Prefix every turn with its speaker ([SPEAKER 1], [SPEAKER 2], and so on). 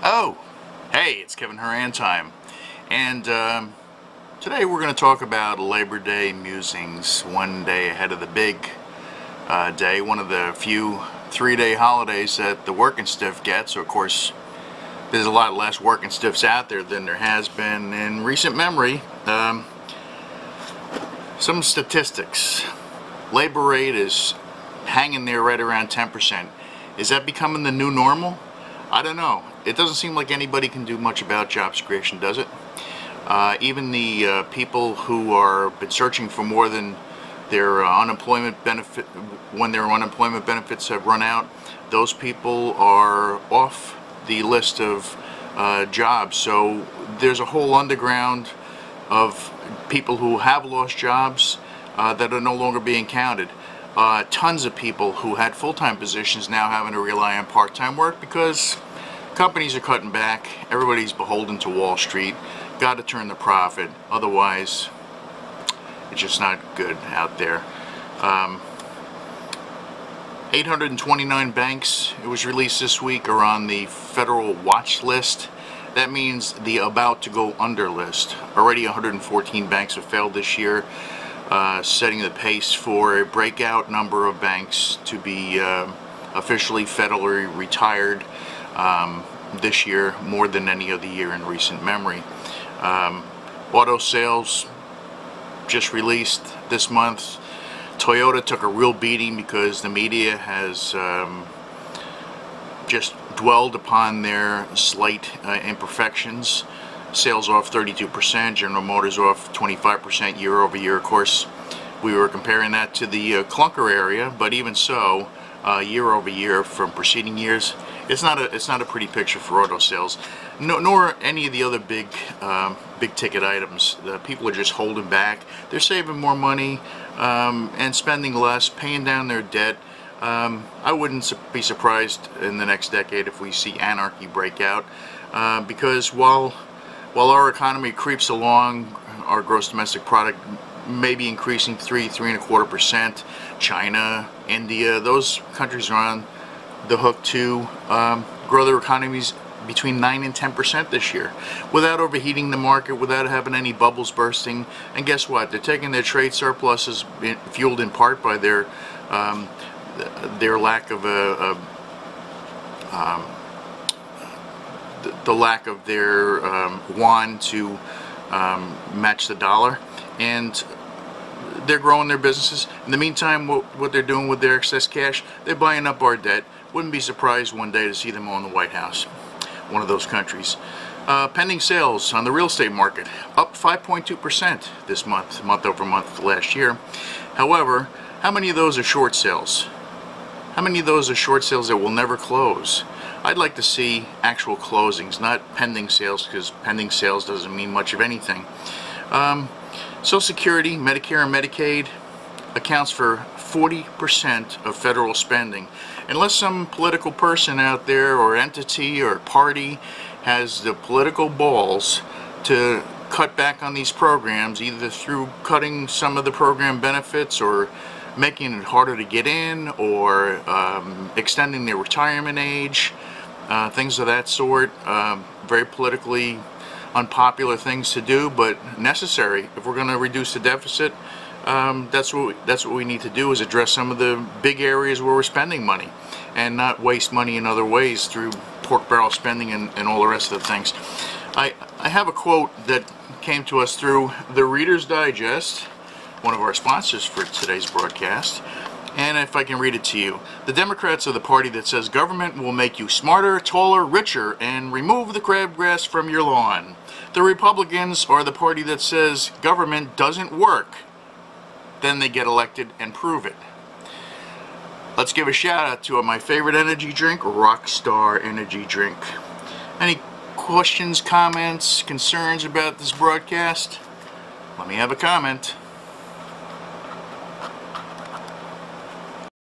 [SPEAKER 1] Oh, hey, it's KevinHoranTime, and today we're going to talk about Labor Day musings, one day ahead of the big day, one of the few three-day holidays that the working stiff gets. So of course there's a lot less working stiffs out there than there has been in recent memory. Some statistics. Labor rate is hanging there right around 10%. Is that becoming the new normal? I don't know. It doesn't seem like anybody can do much about jobs creation, does it? Even the people who are been searching for more than their unemployment benefit, when their unemployment benefits have run out, those people are off the list of jobs. So there's a whole underground of people who have lost jobs that are no longer being counted. Tons of people who had full-time positions now having to rely on part-time work because companies are cutting back. Everybody's beholden to Wall Street. Got to turn the profit, otherwise it's just not good out there. 829 banks, it was released this week, are on the federal watch list. That means the about to go under list. Already 114 banks have failed this year, setting the pace for a breakout number of banks to be officially federally retired this year, more than any other year in recent memory. Auto sales just released this month. Toyota took a real beating because the media has just dwelled upon their slight imperfections. Sales off 32%, General Motors off 25% year over year. Of course, we were comparing that to the clunker area, but even so, year over year from preceding years, it's not a pretty picture for auto sales, nor any of the other big ticket items. People are just holding back. They're saving more money and spending less, paying down their debt. I wouldn't be surprised in the next decade if we see anarchy break out, because while our economy creeps along, our gross domestic product may be increasing 3.25%. China, India, those countries are on the hook to grow their economies between 9 and 10% this year, without overheating the market, without having any bubbles bursting. And guess what? They're taking their trade surpluses, fueled in part by their lack of the lack of their yuan to match the dollar, and they're growing their businesses. In the meantime, what they're doing with their excess cash, they're buying up our debt. Wouldn't be surprised one day to see them on the White House, one of those countries. Pending sales on the real estate market, up 5.2% this month, month over month last year. However, how many of those are short sales? How many of those are short sales that will never close? I'd like to see actual closings, not pending sales, because pending sales doesn't mean much of anything. Social Security, Medicare, and Medicaid accounts for 40% of federal spending. Unless some political person out there or entity or party has the political balls to cut back on these programs, either through cutting some of the program benefits or making it harder to get in, or extending their retirement age, things of that sort. Very politically unpopular things to do, but necessary if we're going to reduce the deficit. That's what we need to do, is address some of the big areas where we're spending money and not waste money in other ways through pork barrel spending and all the rest of the things. I have a quote that came to us through the Reader's Digest, one of our sponsors for today's broadcast, and if I can read it to you. The Democrats are the party that says government will make you smarter, taller, richer, and remove the crabgrass from your lawn. The Republicans are the party that says government doesn't work. Then they get elected and prove it. Let's give a shout out to my favorite energy drink, Rockstar Energy Drink. Any questions, comments, concerns about this broadcast? Let me have a comment.